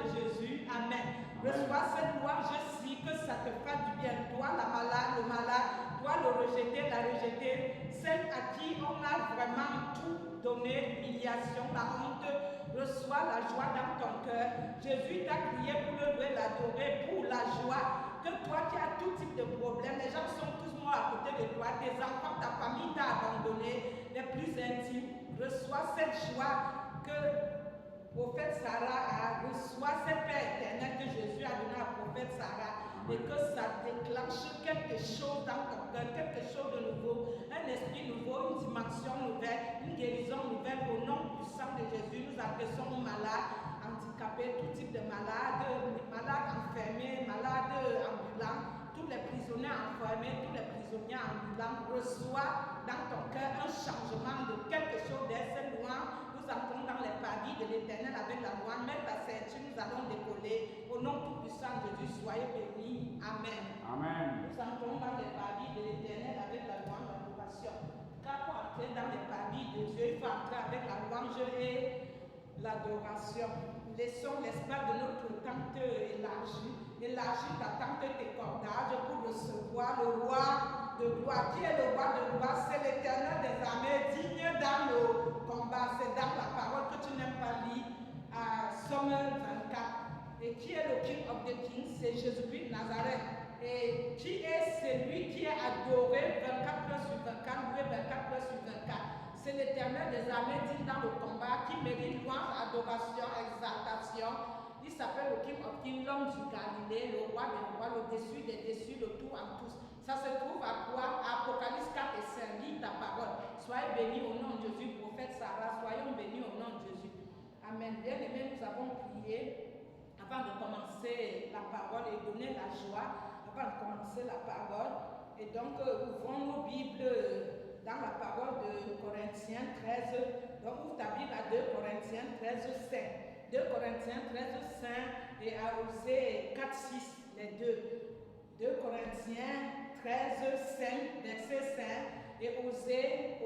de Jésus. Amen. Reçois cette louange aussi, que ça te fasse du bien. Toi, la malade, le malade, toi, le rejeté, la rejetée, celle à qui on a vraiment tout donné, l'humiliation, la honte, reçois la joie dans ton cœur. Jésus t'a crié pour le louer, l'adorer, pour la joie. Que toi qui as tout type de problèmes, les gens sont tous morts à côté de toi, tes enfants, ta famille t'a abandonné, les plus intimes. Reçois cette joie que prophète Sarah a reçu, cette paix éternelle que Jésus a donnée à prophète Sarah, et que ça déclenche quelque chose dans ton cœur, quelque chose de nouveau, un esprit nouveau, une dimension nouvelle, une guérison nouvelle. Au nom puissant de Jésus, nous adressons aux malades, handicapés, tout type de malades, malades enfermés, malades ambulants, tous les prisonniers enfermés, tous les prisonniers ambulants. Reçois dans ton cœur un changement de quelque chose de cette louange. Nous entrons dans les paradis de l'Éternel avec la louange. Mets ta ceinture, nous allons décoller. Au nom tout-puissant de Dieu, soyez bénis. Amen. Amen. Nous entrons dans les paradis de l'Éternel avec la louange, l'adoration. Car pour entrer dans les paradis de Dieu, il faut entrer avec la louange et l'adoration. Laissons l'espace de notre tente élargie. Élargis ta tente tes cordages pour recevoir le roi de gloire. Qui est le roi de gloire? C'est l'Éternel des armées, digne dans le combat. C'est dans la parole que tu n'aimes pas lire, à Somme 24. Et qui est le King of the Kings? C'est Jésus-Christ de Nazareth. Et qui est celui qui est adoré 24 heures sur 24, loué 24 heures sur 24? C'est l'Éternel des armées, digne dans le combat, qui mérite louange, adoration, exaltation. Il s'appelle le King of Kings, l'homme du Galilée, le roi des rois, le dessus des dessus, le tout en tous. Ça se trouve à quoi? Apocalypse 4 et 5. Lis ta parole. Soyez bénis au nom de Jésus, prophète Sarah. Soyons bénis au nom de Jésus. Amen. Bien-aimés, nous avons prié avant de commencer la parole et donner la joie, avant de commencer la parole. Et donc, ouvrons nos Bibles dans la parole de Corinthiens 13. Donc, ouvre ta Bible à 2 Corinthiens 13, 5. 2 Corinthiens 13, 5 et à Osée 4, 6, les deux. 2 Corinthiens 13, 5, verset 5 et Osée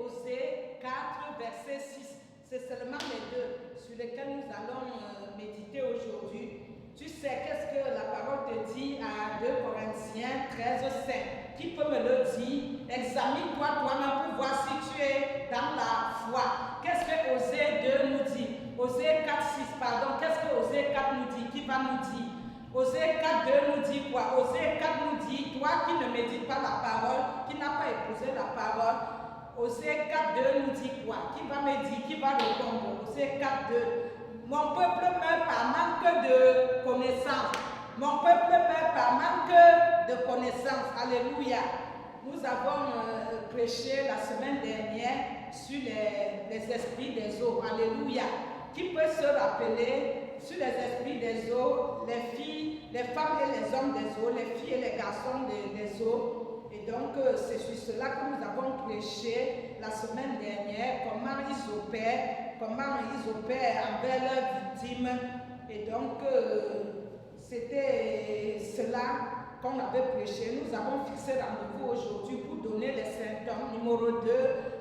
4, verset 6. C'est seulement les deux sur lesquels nous allons méditer aujourd'hui. Tu sais qu'est-ce que la parole te dit à 2 Corinthiens 13, 5. Qui peut me le dire? Examine-toi toi-même pour voir si tu es dans la foi. Qu'est-ce que Osée 2 nous dit? Osée 4, 6, pardon. Qu'est-ce que Osée 4 nous dit? Qui va nous dire? Osée 4, 2 nous dit quoi? Osée 4 nous dit, toi qui ne médites pas la parole, qui n'a pas épousé la parole, Osée 4, 2 nous dit quoi? Qui va me dire? Qui va répondre? Osée 4, 2. Mon peuple meurt par manque de connaissance. Mon peuple meurt par manque de connaissance. Alléluia. Nous avons prêché la semaine dernière sur les esprits des eaux. Alléluia. Qui peut se rappeler sur les esprits des eaux, les filles, les femmes et les hommes des eaux, les filles et les garçons des eaux. Et donc, c'est sur cela que nous avons prêché la semaine dernière, comment ils opèrent envers leurs victimes. Et donc, c'était cela qu'on avait prêché. Nous avons fixé rendez-vous aujourd'hui pour donner les symptômes. Numéro 2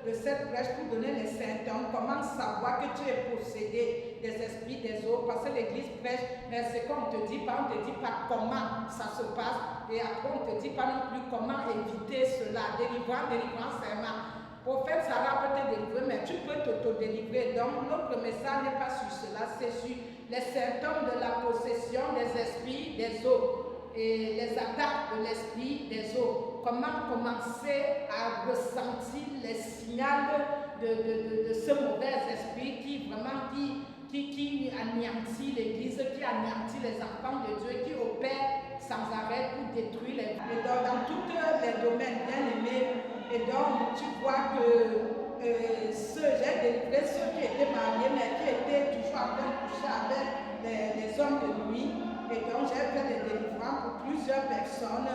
de cette prêche, pour donner les symptômes. Comment savoir que tu es possédé des esprits des eaux. Parce que l'église prêche, mais c'est qu'on ne te dit pas, on ne te dit pas comment ça se passe. Et après, on ne te dit pas non plus comment éviter cela. Délivrance, seulement. Prophète Sarah peut te délivrer, mais tu peux t'auto-délivrer. Donc, notre message n'est pas sur cela, c'est sur les symptômes de la possession des esprits des eaux et les attaques de l'esprit des eaux. Comment commencer à ressentir les signaux de ce mauvais esprit qui vraiment qui anéantit l'église, qui anéantit les enfants de Dieu, qui opère sans arrêt pour détruire les vies. Et donc, dans tous les domaines, bien aimés, et donc tu vois que j'ai délivré ceux qui étaient mariés, mais qui étaient toujours en train de coucher avec les hommes de nuit. Et donc j'ai fait des délivrances pour plusieurs personnes.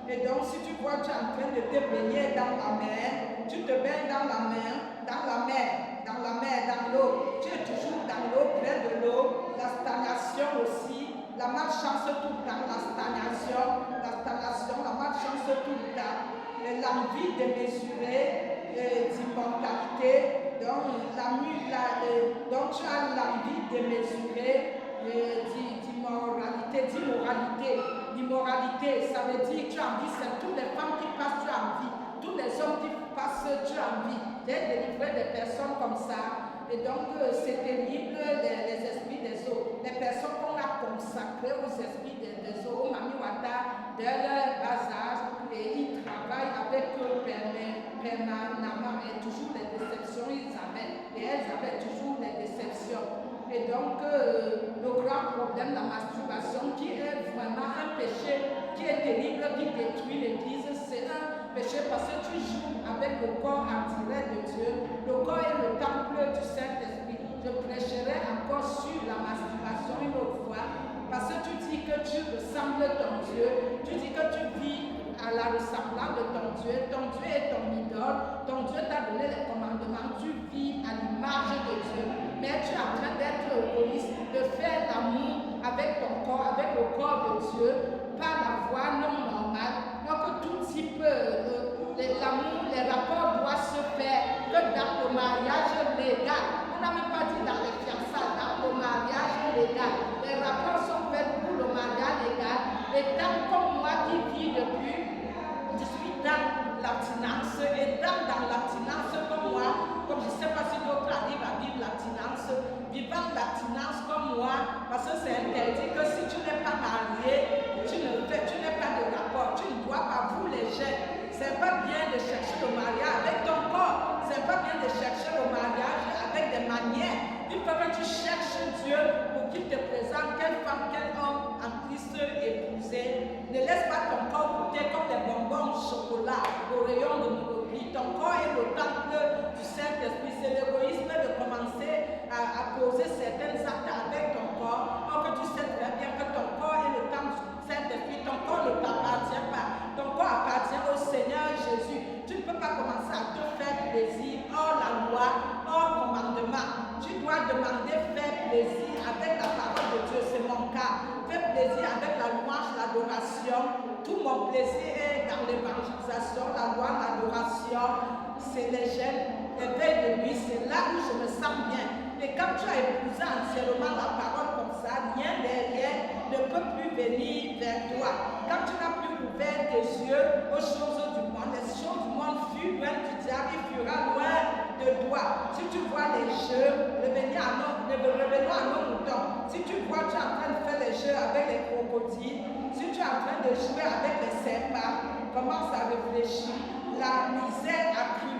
Et donc si tu vois, tu es en train de te baigner dans la mer, tu te baignes dans la mer, dans l'eau. Tu es toujours dans l'eau, près de l'eau. La stagnation aussi, la malchance tout le temps, la stagnation, la malchance tout le temps. L'envie démesurée d'immortalité, donc tu as l'envie démesurée d'immortalité. L'immoralité, ça veut dire tu envies, c'est toutes les femmes qui passent, tu envies. Tous les hommes qui passent, tu envies. J'ai délivré des personnes comme ça. Et donc, c'est terrible, les esprits des eaux. Les personnes qu'on a consacrées aux esprits des eaux, au Mami Wata, de leur bas âge, et ils travaillent avec eux permanemment. Et toujours les déceptions, ils avaient. Et elles avaient toujours les déceptions. Et donc, le grand problème, la masturbation, qui est vraiment un péché qui est terrible, qui détruit l'Église, c'est un péché parce que tu joues avec le corps en direct de Dieu. Le corps est le temple du Saint-Esprit. Je prêcherai encore sur la masturbation une autre fois parce que tu dis que tu ressembles ton Dieu, tu dis que tu vis à la ressemblance de ton Dieu est ton idole, ton Dieu t'a donné les commandements, tu vis à l'image de Dieu, mais tu es en train d'être égoïste, de faire l'amour avec ton corps, avec le corps de Dieu, par la voie non normale. Donc tout type, l'amour, les rapports doivent se faire que dans le mariage légal. On n'a même pas dit dans les fiançailles, dans le mariage légal. Les rapports sont faits pour le mariage légal. Et tant comme moi qui vis depuis 18 ans l'abstinence, et dans l'abstinence comme moi, comme je ne sais pas si d'autres arrivent à vivre l'abstinence, vivant l'abstinence comme moi, parce que c'est interdit que si tu n'es pas marié, tu n'es pas de rapport, tu ne dois pas, vous les jeunes, c'est pas bien de chercher le mariage avec ton corps, c'est pas bien de chercher le mariage avec des manières. Il faut que tu cherches Dieu pour qu'il te présente quelle femme, quel homme en Christ épouser. Ne laisse pas ton corps goûter comme des bonbons au chocolat au rayon de Monoprix. Ton corps est le temple du Saint-Esprit. C'est l'égoïsme de commencer à poser certains actes avec ton corps. Or que tu sais très bien que ton corps est le temple du Saint-Esprit. Ton corps ne t'appartient pas. Ton corps appartient au Seigneur Jésus. Tu ne peux pas commencer à te faire plaisir hors la loi, hors commandement. Tu dois demander faire plaisir avec la parole de Dieu, c'est mon cas. Faire plaisir avec la louange, l'adoration. Tout mon plaisir est dans l'évangélisation, la louange, l'adoration. C'est les gènes, les veilles de nuit, c'est là où je me sens bien. Et quand tu as épousé entièrement la parole comme ça, rien derrière ne peut plus venir vers toi. Quand tu n'as plus ouvert tes yeux aux choses du monde, les choses du monde fuient loin du diable, il fuira loin de toi. Si tu vois les jeux, revenons à nos moutons. Si tu vois, tu es en train de faire les jeux avec les crocodiles, si tu es en train de jouer avec les serpents, commence à réfléchir. La misère a cru.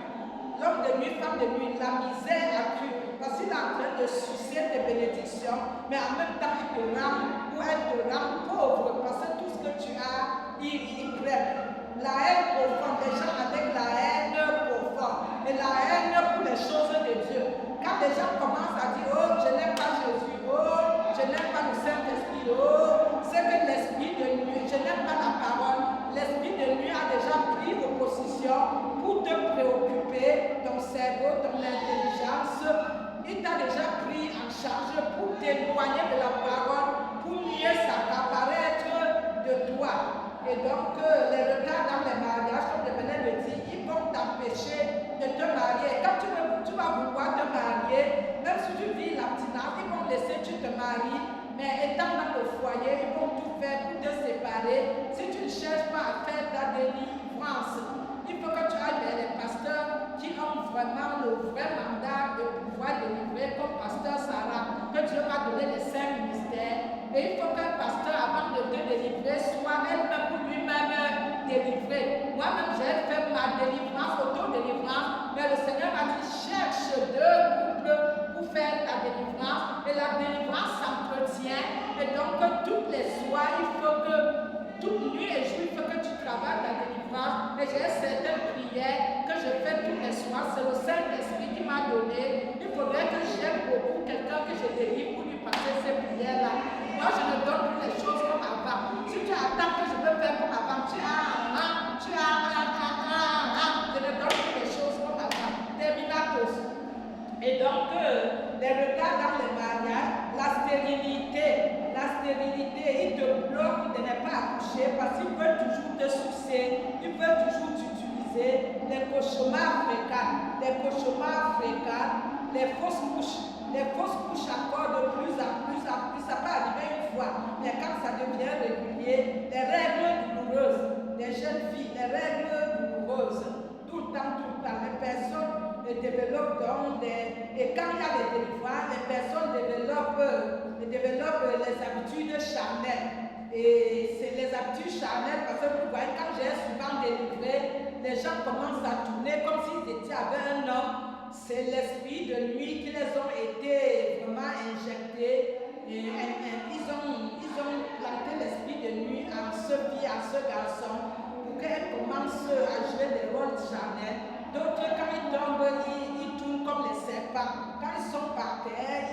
L'homme de nuit, femme de nuit, la misère a cru. Parce qu'il est en train de sucer tes bénédictions, mais en même temps, il te rend, ou elle te rend pauvre, parce que tout ce que tu as, il prennent. La haine profonde, les gens avec la haine profonde, et la haine pour les choses de Dieu. Quand les gens commencent à dire, oh, je n'aime pas Jésus, oh, je n'aime pas le Saint-Esprit, oh, c'est que l'esprit de nuit, je n'aime pas la parole, l'esprit de nuit a déjà pris opposition pour te préoccuper, ton cerveau, ton intelligence. Il t'a déjà pris en charge pour t'éloigner de la parole, pour mieux s'accaparer de toi. Et donc, les retards dans les mariages, comme je venais de dire, ils vont t'empêcher de te marier. Quand tu vas vouloir te marier, même si tu vis l'abstinence, ils vont laisser tu te maries, mais étant dans le foyer, ils vont tout faire pour te séparer. Si tu ne cherches pas à faire ta délivrance, il faut que tu ailles vers les pasteurs qui ont vraiment le vrai mandat de pouvoir délivrer, comme pasteur Sarah, que Dieu m'a donné les 5 ministères. Et il faut qu'un pasteur, avant de te délivrer, soit elle-même pour lui-même délivré. Moi-même, j'ai fait ma délivrance, auto-délivrance, mais le Seigneur m'a dit, cherche 2 couples pour faire ta délivrance. Et la délivrance s'entretient. Et donc, toutes les soirs, il faut que, toute nuit et jour, il faut que tu travailles ta délivrance. Et j'ai certaines prières que je fais tous les soirs. C'est le Saint-Esprit qui m'a donné. Il faudrait que j'aime beaucoup quelqu'un que je délivre pour lui passer ces prières-là. Moi, je ne donne plus les choses comme avant. Si tu attends que je veux faire comme avant, je ne donne plus les choses comme avant. Terminatos. Et donc, les retards dans les mariages, la stérilité, ils te bloquent de ne pas accoucher parce qu'ils veulent toujours te sucer, ils veulent toujours t'utiliser. Les cauchemars fréquents, les fausses couches encore de plus en plus, ça peut arriver une fois. Mais quand ça devient régulier, les règles douloureuses, des jeunes filles, les règles douloureuses, tout le temps, les personnes développent donc et quand il y a des délivrances, les personnes développent les habitudes charnelles. Et c'est les habitudes charnelles parce que vous voyez, quand j'ai souvent délivré, les gens commencent à tourner comme s'ils étaient avec un homme. C'est l'esprit de nuit qui les ont été vraiment injectés. Et ils ont planté l'esprit de nuit en ce fille, en ce garçon, pour qu'elle commence à jouer des rôles charnels. D'autres, quand ils tombent, ils tournent comme les serpents. Quand ils sont par terre,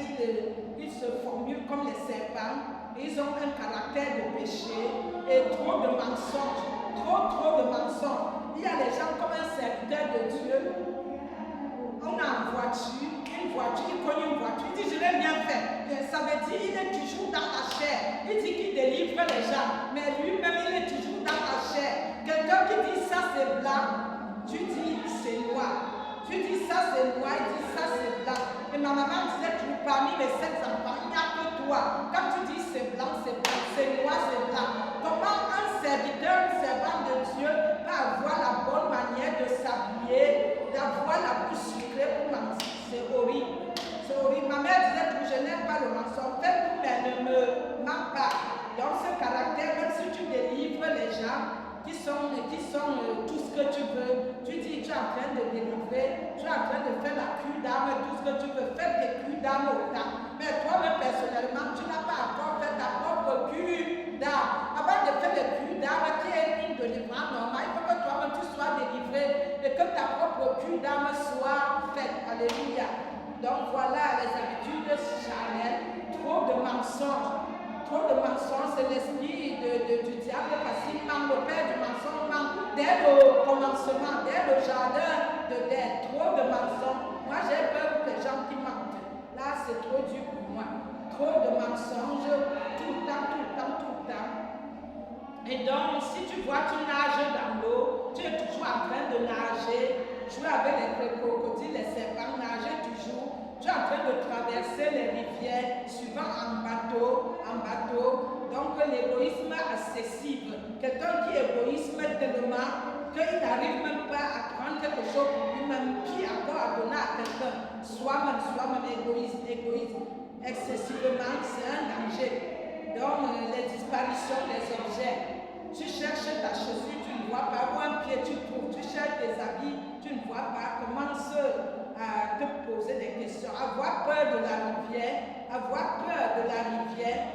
ils se formulent comme les serpents. Ils ont un caractère de péché et trop de mensonges. Trop de mensonges. Il y a des gens comme un serviteur de Dieu. On a une voiture, il connaît une voiture, il dit je n'ai rien fait. Ça veut dire qu'il est toujours dans la chair. Il dit qu'il délivre les gens, mais lui-même il est toujours dans la chair. Quelqu'un qui dit ça c'est blanc, tu dis c'est noir. Tu dis ça c'est noir, il dit ça c'est blanc. Et ma maman disait toujours parmi mes 7 enfants, il n'y a que toi. Quand tu dis c'est blanc, c'est noir, c'est blanc. Comment un serviteur, un servant de Dieu peut avoir la bonne manière de s'habiller, d'avoir la bouche sucrée pour mentir? C'est horrible. C'est horrible. Ma mère disait que je n'aime pas le mensonge. Fais tout, mais ne me mens pas. Donc ce caractère, même si tu délivres les gens qui sont tout ce que tu veux, tu dis tu es en train de délivrer, tu es en train de faire la cure d'âme, tout ce que tu veux, faire tes cures d'âme autant. Mais toi-même personnellement, tu n'as pas encore fait ta propre cure d'âme. Avant de faire les cures d'âme qui est une délivrance normale, il faut que toi-même tu sois délivré et que ta propre cure d'âme soit faite. Alléluia. Donc voilà les habitudes charnelles, trop de mensonges. Trop de mensonges, c'est l'esprit du diable parce qu'il manque le père du mensonge, manque dès le commencement, dès le jardin d'Éden. Trop de mensonges. Moi j'ai peur pour les gens qui mentent. Là c'est trop dur pour moi. Trop de mensonges, tout le temps. Et donc si tu vois tu nages dans l'eau, tu es toujours en train de nager, jouer avec les crocodiles, les serpents, nager toujours. Tu es en train de traverser les rivières, souvent en bateau. Donc l'égoïsme excessif. Quelqu'un qui est égoïste tellement qu'il n'arrive même pas à prendre quelque chose pour lui-même, qui encore à donner à quelqu'un. Soi-même égoïste. Excessivement, c'est un danger. Donc les disparitions des objets. Tu cherches ta chaussure, tu ne vois pas, ou un pied, tu trouves, tu cherches tes habits, tu ne vois pas. Commence à te poser des questions, avoir peur de la rivière,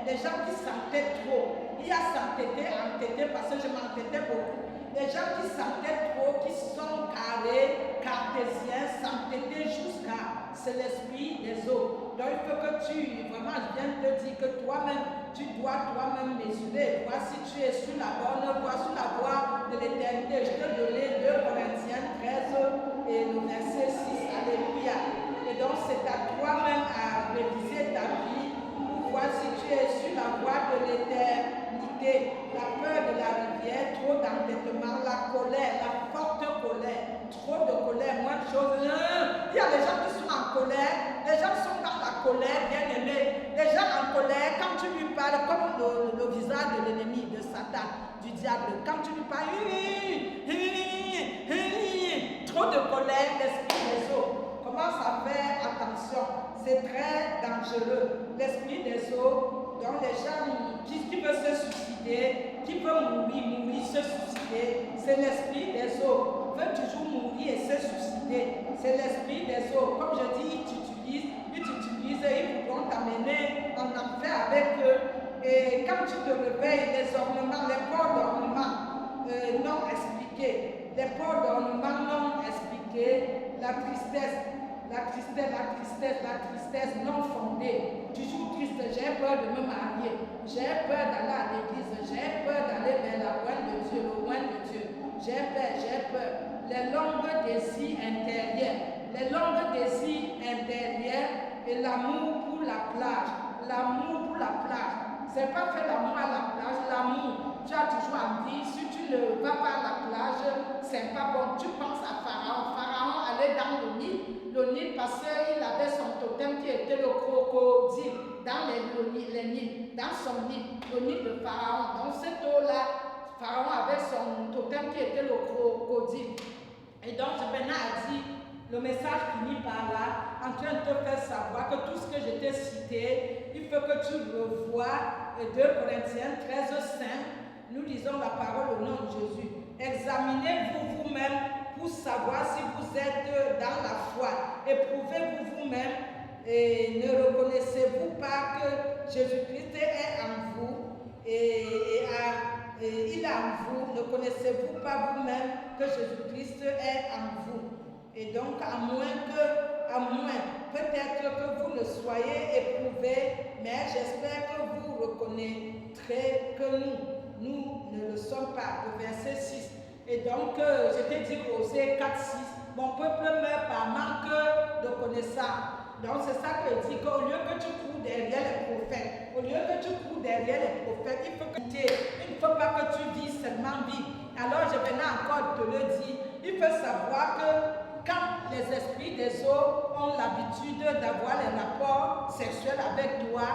les gens qui s'entêtent trop. Il y a s'entêter parce que je m'entêtais beaucoup. Les gens qui s'entêtent trop, qui sont carrés, cartésiens, s'entêter jusqu'à, c'est l'esprit des autres. Donc il faut que je viens de te dire que toi-même, tu dois toi-même mesurer. Vois si tu es sur la bonne voie, sur la voie de l'éternité. Je te donnais 2 Corinthiens 13 et le verset 6. Alléluia. Et donc c'est à toi-même à réviser ta vie pour voir si tu es sur la voie de l'éternité. La peur de la rivière, trop d'entêtement, la colère, la forte colère, trop de colère, moins de choses. Il y a des gens qui sont en colère, les gens sont dans la colère, bien aimés. Les gens en colère, quand tu lui parles, comme le visage de l'ennemi, de Satan, du diable, quand tu lui parles, trop de colère, l'esprit des eaux. Commence à faire attention, c'est très dangereux. L'esprit des eaux, donc les gens qui veulent se suicider, qui veulent mourir, se suicider, c'est l'esprit des eaux. Veut toujours mourir et se suicider, c'est l'esprit des eaux. Comme je dis, ils t'utilisent et ils vont t'amener en enfer avec eux. Et quand tu te réveilles, les ornements, les ports d'ornements non expliqués, les ports d'ornements non expliqués, la tristesse non fondée. Toujours triste, j'ai peur de me marier, j'ai peur d'aller à l'église, j'ai peur d'aller vers la loin de Dieu, le loin de Dieu. J'ai peur. Les longues désirs intérieurs et l'amour pour la plage. C'est pas faire l'amour à la plage, l'amour. Tu as toujours envie, si tu ne vas pas à la plage, c'est pas bon. Tu penses à Pharaon. Pharaon allait aller dans le Nil parce qu'il avait son totem qui était le crocodile dans les Nils, dans son Nil, le Nil de Pharaon. Donc cette eau-là, Pharaon avait son totem qui était le crocodile. Et donc Bernard a dit, le message finit par là, en train de te faire savoir que tout ce que je t'ai cité, il faut que tu revoies 2 Corinthiens 13:5. Nous disons la parole au nom de Jésus. Examinez-vous vous-même pour savoir si vous êtes dans la foi. Éprouvez-vous vous-même et ne reconnaissez-vous pas que Jésus-Christ est en vous et il est en vous. Ne connaissez-vous pas vous-même que Jésus-Christ est en vous. Et donc, à moins, peut-être que vous ne soyez éprouvés, mais j'espère que vous reconnaîtrez que nous ne le sommes pas. Le verset 6. Et donc, je t'ai dit Osée 4:6, mon peuple meurt par manque de connaissance. Donc, c'est ça que dit qu'au lieu que tu cours derrière les prophètes, il ne faut pas que tu vises seulement vie. Alors, je venais encore te le dire, il faut savoir que quand les esprits des eaux ont l'habitude d'avoir les rapports sexuels avec toi,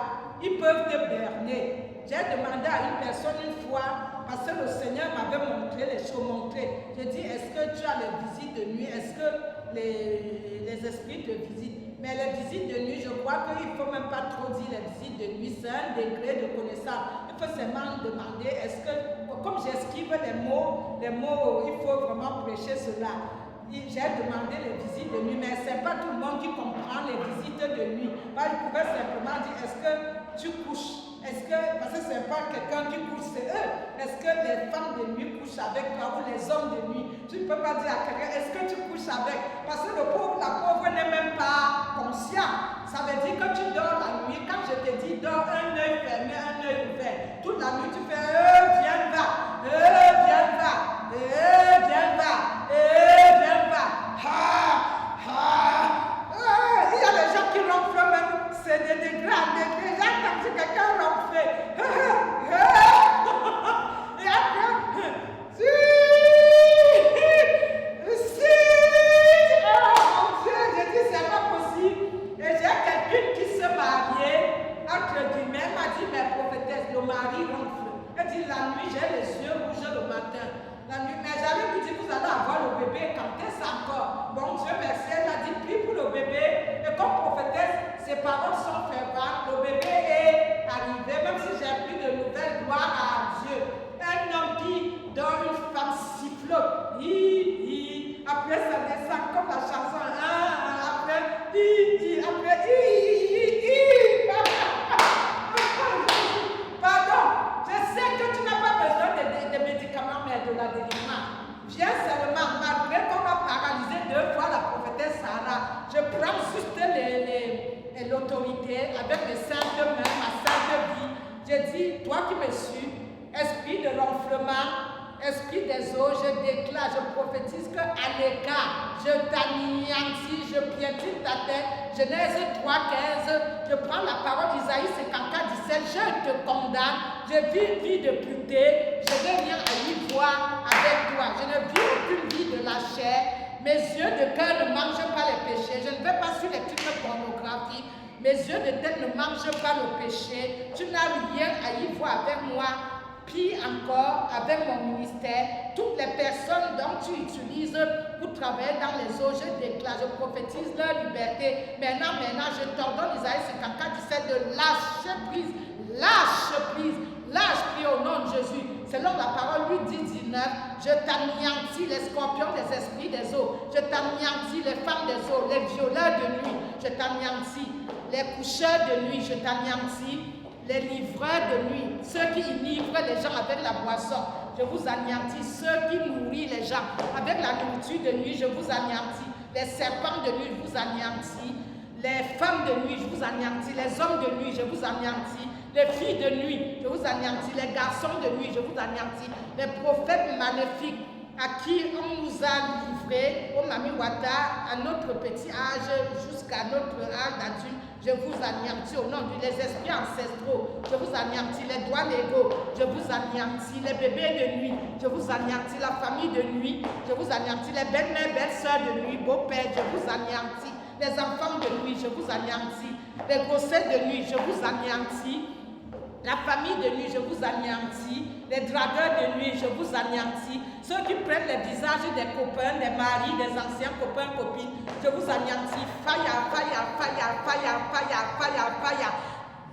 ils peuvent te berner. J'ai demandé à une personne une fois, parce que le Seigneur m'avait montré les choses, j'ai dit, est-ce que tu as les visites de nuit? Est-ce que les esprits te visitent? Mais les visites de nuit, je crois qu'il ne faut même pas trop dire les visites de nuit, c'est un degré de connaissance. Il faut seulement demander, est-ce que, comme j'esquive les mots, il faut vraiment prêcher cela. J'ai demandé les visites de nuit, mais ce n'est pas tout le monde qui comprend les visites de nuit. Je pouvais simplement dire, est-ce que tu couches? Parce que ce n'est pas quelqu'un qui couche, c'est eux. Est-ce que les femmes de nuit couchent avec toi ou les hommes de nuit? Tu ne peux pas dire à quelqu'un, est-ce que tu couches avec? Parce que la pauvre n'est même pas conscient. Ça veut dire que tu dors la nuit. Quand je te dis dors, un œil fermé, un œil ouvert. Toute la nuit, tu fais, viens va, viens va, viens va, viens va. Il y a des gens qui ronflent même, c'est des degrés à degrés. J'ai entendu quelqu'un ronfler. Et après, si, oh mon Dieu, j'ai dit c'est pas possible. Et j'ai quelqu'un qui se mariait, entre guillemets, elle m'a dit, mais prophétesse, le mari ronfle. Elle dit, la nuit, j'ai les yeux rouges le matin. La nuit, mais j'avais lui dit, vous allez avoir le bébé, quand est-ce encore? Bon Dieu merci, elle a dit, prie pour le bébé. Et comme prophétesse, ses paroles sont ferventes, le bébé est arrivé, même si j'ai plus de nouvelles, gloire à Dieu. Un homme qui dort, une femme sifflote. Après, ça descend comme la chanson. Après, Pardon, je sais que tu n'as pas besoin de médicaments, mais de la délivrance. Viens seulement, malgré qu'on va paralyser 2 fois la prophétesse Sarah, je prends juste l'autorité avec les saintes mains, ma sainte vie. Je dis, toi qui me suis, esprit de ronflement, esprit des eaux, je déclare, je prophétise qu'à l'écart, je t'anéantis, je piétine ta tête. Genèse 3:15, je prends la parole d'Isaïe 54:17, je te condamne, je vis une vie de pureté, je n'ai rien à y voir avec toi. Je ne vis aucune vie de la chair, mes yeux de cœur ne mangent pas les péchés, je ne vais pas sur les trucs pornographiques, mes yeux de tête ne mangent pas le péché, tu n'as rien à y voir avec moi. Pire encore, avec mon ministère, toutes les personnes dont tu utilises pour travailler dans les eaux, je déclare, je prophétise leur liberté. Maintenant, je t'ordonne, Isaïe 54:17, de lâcher prise, lâche prise au nom de Jésus. Selon la parole, lui dit 19, je t'anéantis les scorpions des esprits des eaux, je t'anéantis les femmes des eaux, les violeurs de nuit, je t'anéantis les coucheurs de nuit, je t'anéantis les livreurs de nuit, ceux qui enivrent les gens avec la boisson, je vous anéantis. Ceux qui nourrissent les gens avec la nourriture de nuit, je vous anéantis. Les serpents de nuit, je vous anéantis. Les femmes de nuit, je vous anéantis. Les hommes de nuit, je vous anéantis. Les filles de nuit, je vous anéantis. Les garçons de nuit, je vous anéantis. Les prophètes maléfiques, à qui on nous a livrés, au Mami Wata, à notre petit âge jusqu'à notre âge d'adulte, je vous anéantis au nom de les esprits ancestraux, je vous anéantis les doigts légaux, je vous anéantis les bébés de nuit, je vous anéantis la famille de nuit, je vous anéantis les belles-mères, belles-sœurs de nuit, beaux-pères, je vous anéantis les enfants de nuit, je vous anéantis les grossesses de nuit, je vous anéantis la famille de nuit, je vous anéantis. Les dragueurs de nuit, je vous anéantis. Ceux qui prennent les visages des copains, des maris, des anciens copains, copines, je vous anéantis. Fire, fire, fire, fire, fire, fire, fire.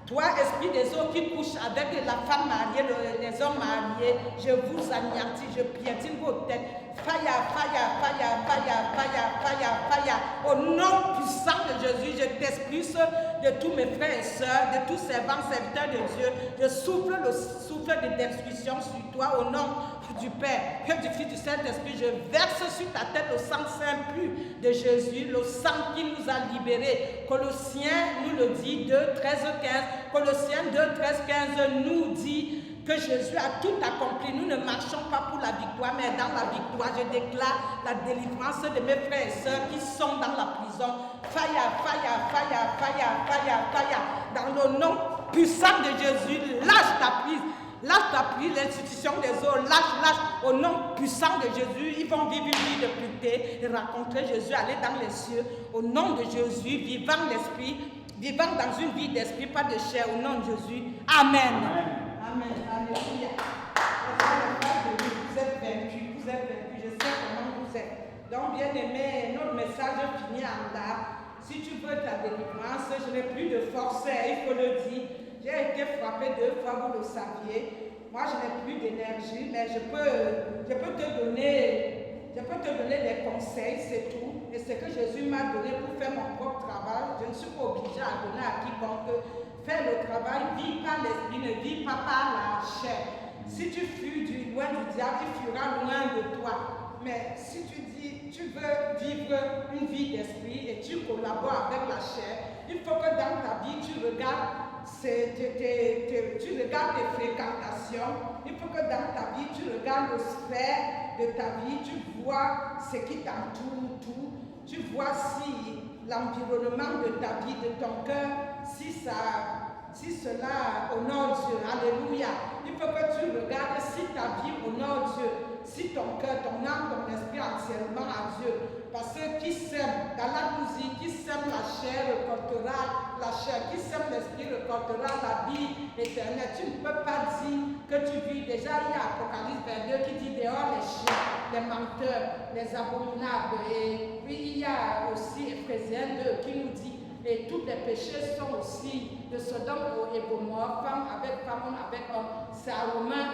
Toi, esprit des eaux qui couche avec la femme mariée, les hommes mariés, je vous anéantis, je piétine vos têtes. Fire, fire, fire, fire, fire, fire, fire. Au nom puissant de Jésus, je t'expulse de tous mes frères et sœurs, de tous servants, serviteurs de Dieu. Je souffle le souffle de destruction sur toi au nom du Père, du Fils, du Saint-Esprit. Je verse sur ta tête le sang saint pur de Jésus, le sang qui nous a libérés. Colossiens nous le dit, 2, 13, 15. Colossiens 2, 13, 15 nous dit que Jésus a tout accompli. Nous ne marchons pas pour la victoire, mais dans la victoire, je déclare la délivrance de mes frères et sœurs qui sont dans la prison. Fire, fire, fire, fire, fire, fire. Dans le nom puissant de Jésus, lâche ta prise. Lâche ta prise, l'institution des eaux, lâche, au nom puissant de Jésus. Ils vont vivre une vie de pureté et rencontrer Jésus, aller dans les cieux. Au nom de Jésus, vivant l'esprit, vivant dans une vie d'esprit, pas de chair, au nom de Jésus. Amen. Amen. Alléluia. Vous êtes vaincus, vous êtes vaincus. Je sais comment vous êtes. Donc, bien aimé, notre message finit en là. Si tu veux ta délivrance, je n'ai plus de force, il faut le dire. J'ai été frappé 2 fois, vous le saviez. Moi, je n'ai plus d'énergie, mais je peux te donner des conseils, c'est tout. Et ce que Jésus m'a donné pour faire mon propre travail, je ne suis pas obligée à donner à quiconque. Faire le travail, vis par l'esprit, ne vis pas par la chair. Si tu fuis loin du diable, il fuira loin de toi. Mais si tu dis, tu veux vivre une vie d'esprit et tu collabores avec la chair, il faut que dans ta vie, tu regardes tes fréquentations. Il faut que dans ta vie, tu regardes les sphères de ta vie, tu vois ce qui t'entoure, tout. Tu vois si l'environnement de ta vie, de ton cœur, si cela honore Dieu. Alléluia. Il faut que tu regardes si ta vie honore Dieu, si ton cœur, ton âme, ton esprit entièrement à Dieu. Parce que qui sème dans la musique, qui sème la chair récoltera la chair, qui sème l'esprit récoltera la vie éternelle. Tu ne peux pas dire que tu vis. Déjà, il y a Apocalypse 22 qui dit dehors les chiens, les menteurs, les abominables. Et puis il y a aussi Éphésiens 2 qui nous dit et tous les péchés sont aussi de Sodome et Gomorrhe, femme avec femme, homme avec homme. C'est à Romains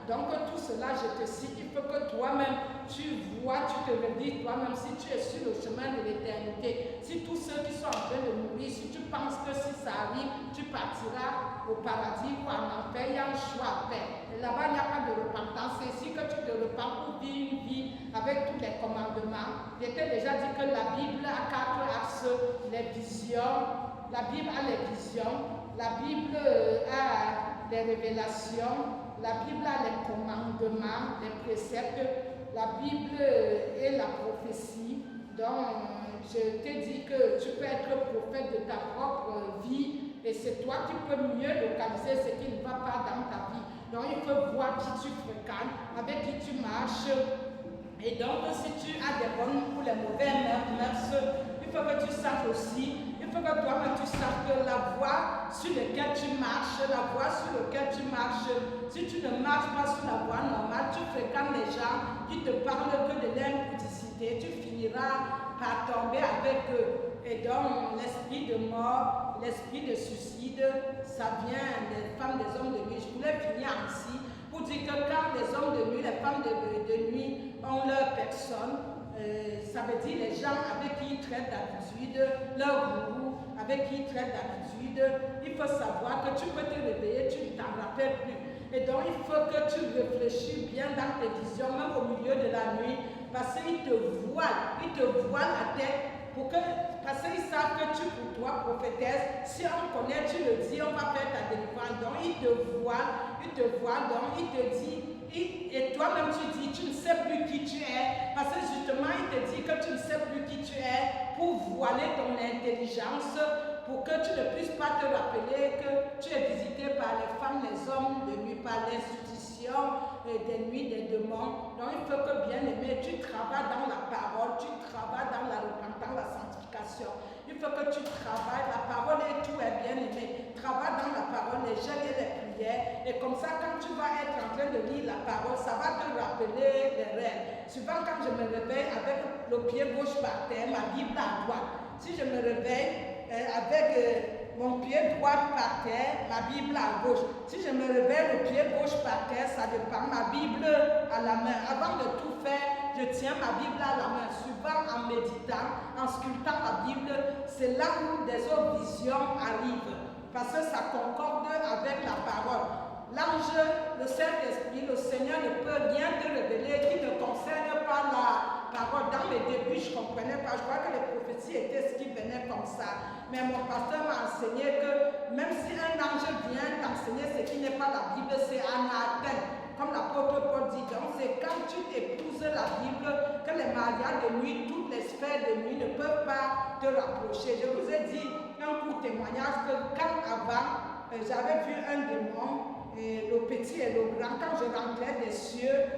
1. Donc tout cela, je te cite, il faut que toi-même, tu vois, tu te redis toi-même si tu es sur le chemin de l'éternité. Si tous ceux qui sont en train de mourir, si tu penses que si ça arrive, tu partiras au paradis ou en enfer, il y a un choix à faire. Et là-bas, il n'y a pas de repentance. C'est ici que tu te repens pour vivre une vie avec tous les commandements. Je t'ai déjà dit que la Bible a 4 axes, les visions. La Bible a les visions, la Bible a les révélations, la Bible a les commandements, les préceptes, la Bible est la prophétie. Donc, je t'ai dit que tu peux être prophète de ta propre vie et c'est toi qui peux mieux localiser ce qui ne va pas dans ta vie. Donc, il faut voir qui tu fréquentes, avec qui tu marches. Et donc, si tu as des bonnes ou les mauvaises mœurs, il faut que tu saches aussi. Il faut que toi-même tu saches que la voie sur laquelle tu marches, si tu ne marches pas sur la voie normale, tu fréquentes les gens qui te parlent que de l'impudicité, tu finiras par tomber avec eux. Et donc l'esprit de mort, l'esprit de suicide, ça vient des femmes, des hommes de nuit. Je voulais finir ainsi pour dire que quand les hommes de nuit, les femmes de nuit ont leur personne, ça veut dire les gens avec qui ils traitent d'habitude, leur gourou, avec qui ils traitent d'habitude, il faut savoir que tu peux te réveiller, tu ne t'en rappelles plus. Et donc il faut que tu réfléchis bien dans tes visions, même au milieu de la nuit, parce qu'ils te voilent la tête, parce qu'ils savent que tu, pour toi, prophétesse, si on connaît, tu le dis, on va faire ta délivrance. Donc il te voile, donc il te dit, Et toi-même tu dis, tu ne sais plus qui tu es, parce que justement il te dit que tu ne sais plus qui tu es pour voiler ton intelligence, pour que tu ne puisses pas te rappeler que tu es visité par les femmes, les hommes de nuit, par l'institution des nuits, des démons. Donc il faut que, bien aimé, tu travailles dans la parole, tu travailles dans la repentance, la sanctification. Il faut que tu travailles, la parole est tout, est bien aimé. Travaille dans la parole, les jeûnes et les prières. Et comme ça, quand tu vas être en train de lire la parole, ça va te rappeler les rêves. Souvent, quand je me réveille avec le pied gauche par terre, ma Bible à droite. Si je me réveille avec mon pied droit par terre, ma Bible à gauche. Si je me réveille le pied gauche par terre, ça dépend, ma Bible à la main. Avant de tout faire, je tiens ma Bible à la main. Souvent en méditant, en sculptant la Bible, c'est là où des autres visions arrivent. Parce que ça concorde avec la parole. L'ange, le Saint-Esprit, le Seigneur ne peut rien te révéler qui ne concerne pas la parole. Dans mes débuts, je ne comprenais pas. Je crois que les prophéties étaient ce qui venait comme ça. Mais mon pasteur m'a enseigné que même si un ange vient t'enseigner ce qui n'est pas la Bible, c'est anathème. Comme l'apôtre Paul dit, donc c'est quand tu épouses la Bible que les mariages de nuit, toutes les sphères de nuit ne peuvent pas te rapprocher. Je vous ai dit un court témoignage que quand avant, j'avais vu un démon, le petit et le grand, quand je rentrais des cieux,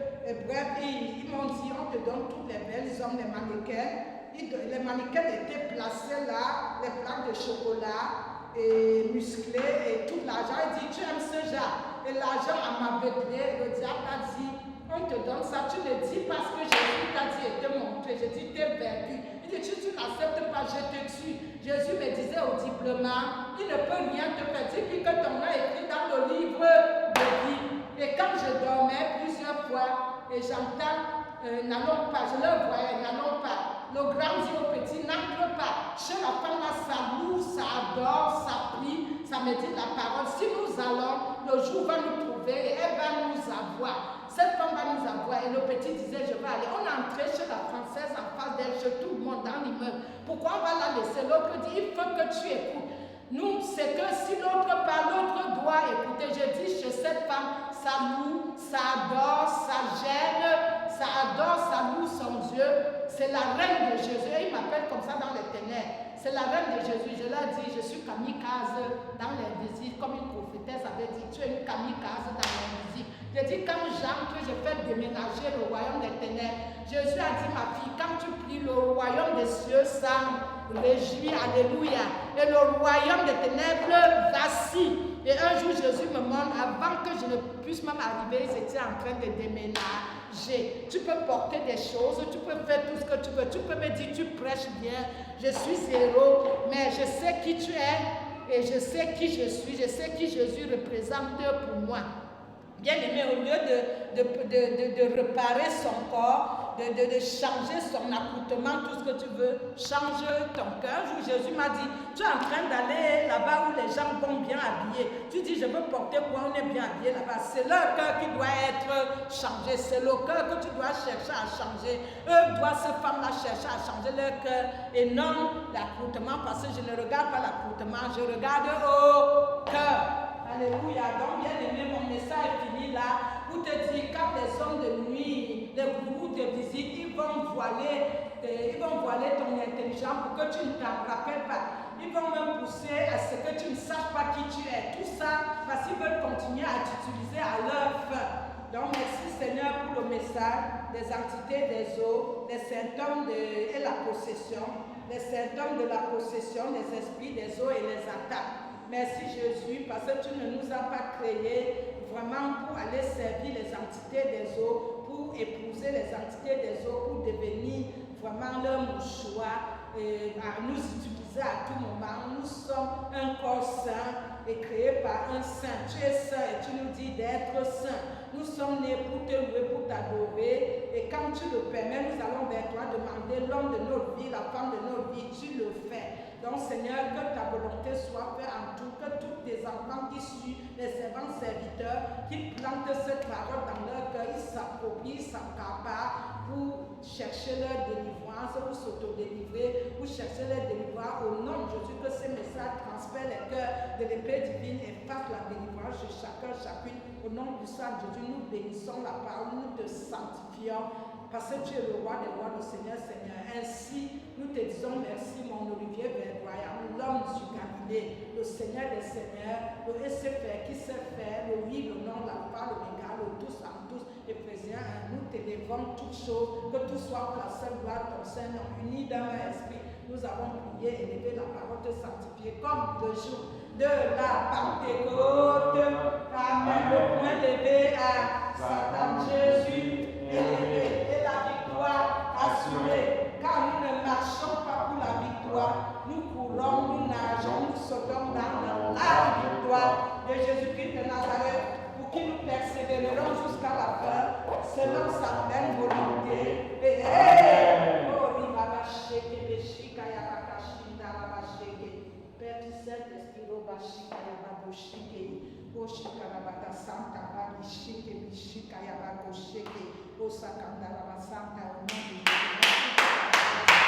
bref, ils m'ont dit, on te donne toutes les belles hommes, les mannequins. Les mannequins étaient placés là, les plaques de chocolat, et musclés, et tout l'argent. Il dit, tu aimes ce genre? Et l'argent m'aveuglé, le diable a dit, on te donne ça, tu le dis parce que Jésus t'a dit et te montré. J'ai dit, t'es vaincu. Il dit, tu n'acceptes pas, je te tue. Jésus me disait audiblement, il ne peut rien te faire. Dis-lui que ton nom est écrit dans le livre de vie. Et quand je dormais plusieurs fois, et j'entends, n'allons pas, je le voyais, n'allons pas. Le grand dit au petit, n'entre pas. Chez la femme là, ça loue, ça adore, ça prie, ça médite la parole. Si nous allons, le jour va nous trouver et elle va nous avoir. Cette femme va nous avoir. Et le petit disait, je vais aller. On est entré chez la Française en face d'elle, chez tout le monde dans l'immeuble. Pourquoi on va la laisser? L'autre dit, il faut que tu écoutes. Nous, c'est que si l'autre parle, l'autre doit écouter. Je dis chez cette femme, ça loue, ça adore, ça gêne, ça adore, ça loue son Dieu. C'est la reine de Jésus. Et il m'appelle comme ça dans les ténèbres. C'est la reine de Jésus. Je leur dis, je suis kamikaze dans l'invisible, comme une prophétesse avait dit, tu es une kamikaze dans l'invisible. Je dis, quand j'entre, je fais déménager le royaume des ténèbres. Jésus a dit, ma fille, quand tu pries, le royaume des cieux s'en réjouit, alléluia. Et le royaume des ténèbres vacille. Et un jour, Jésus me montre, avant que je ne puisse même arriver, ils étaient en train de déménager. Tu peux porter des choses, tu peux faire tout ce que tu veux. Tu peux me dire, tu prêches bien, je suis zéro, mais je sais qui tu es et je sais qui je suis, je sais qui Jésus représente pour moi. Bien aimé, au lieu de réparer son corps, de changer son accoutrement, tout ce que tu veux, change ton cœur. Un jour, Jésus m'a dit, tu es en train d'aller là-bas où les gens vont bien habillés. Tu dis, je veux porter quoi, on est bien habillé là-bas. C'est leur cœur qui doit être changé. C'est le cœur que tu dois chercher à changer. Eux doivent, ces femmes-là, chercher à changer leur cœur et non l'accoutrement, parce que je ne regarde pas l'accoutrement, je regarde au cœur. Alléluia. Donc, bien aimé, mon message est fini là pour te dire, quand les hommes de nuit, les gourous te visitent, ils vont voiler ton intelligence pour que tu ne t'en rappelles pas. Ils vont même pousser à ce que tu ne saches pas qui tu es. Tout ça parce qu'ils veulent continuer à t'utiliser à leur fin. Donc, merci Seigneur pour le message des entités des eaux, les symptômes et la possession, les symptômes de la possession, les esprits des eaux et les attaques. Merci Jésus, parce que tu ne nous as pas créés vraiment pour aller servir les entités des eaux, pour épouser les entités des eaux, pour devenir vraiment leur mouchoir, et à nous utiliser à tout moment. Nous sommes un corps saint et créé par un saint. Tu es saint et tu nous dis d'être saint. Nous sommes nés pour te louer, pour t'adorer. Et quand tu le permets, nous allons vers toi demander l'homme de notre vie, la femme de notre vie. Tu le fais. Donc Seigneur, que ta volonté soit faite en tout, que tous tes enfants qui suivent, les servants serviteurs, qui plantent cette parole dans leur cœur, ils s'approprient, ils s'accaparent pour chercher leur délivrance, pour s'autodélivrer, pour chercher leur délivrance au nom de Jésus, que ces messages message, transfère les cœurs de l'épée divine et fasse la délivrance de chacun, chacune. Au nom du sang de Jésus, nous bénissons la parole, nous te sanctifions. Parce que tu es le roi des rois, le Seigneur, Seigneur. Ainsi, nous te disons merci, mon Olivier Verdoyant, l'homme du Galilée, le Seigneur des Seigneurs, le SFR qui sait faire, le oui, le non, l'alpha, l'oméga, le tous en tous, Éphésiens 1. Nous t'élévons toutes choses, que tout soit pour la seule gloire de ton Seigneur, unis dans un esprit. Nous avons prié, élevé la parole de sanctifier comme le jour de la Pentecôte. Amen. Le point levé à Satan, Jésus élevé et la victoire assurée. Car nous ne marchons pas pour la victoire, nous courons, nous nageons, nous sautons dans la victoire de Jésus-Christ de Nazareth, pour qui nous persévérerons jusqu'à la fin, selon sa pleine volonté. Père du Saint-Esprit, Oshikarabata Santa Babishike Bishika Yabakosheke, Osakandara Santa, au nom de Jésus.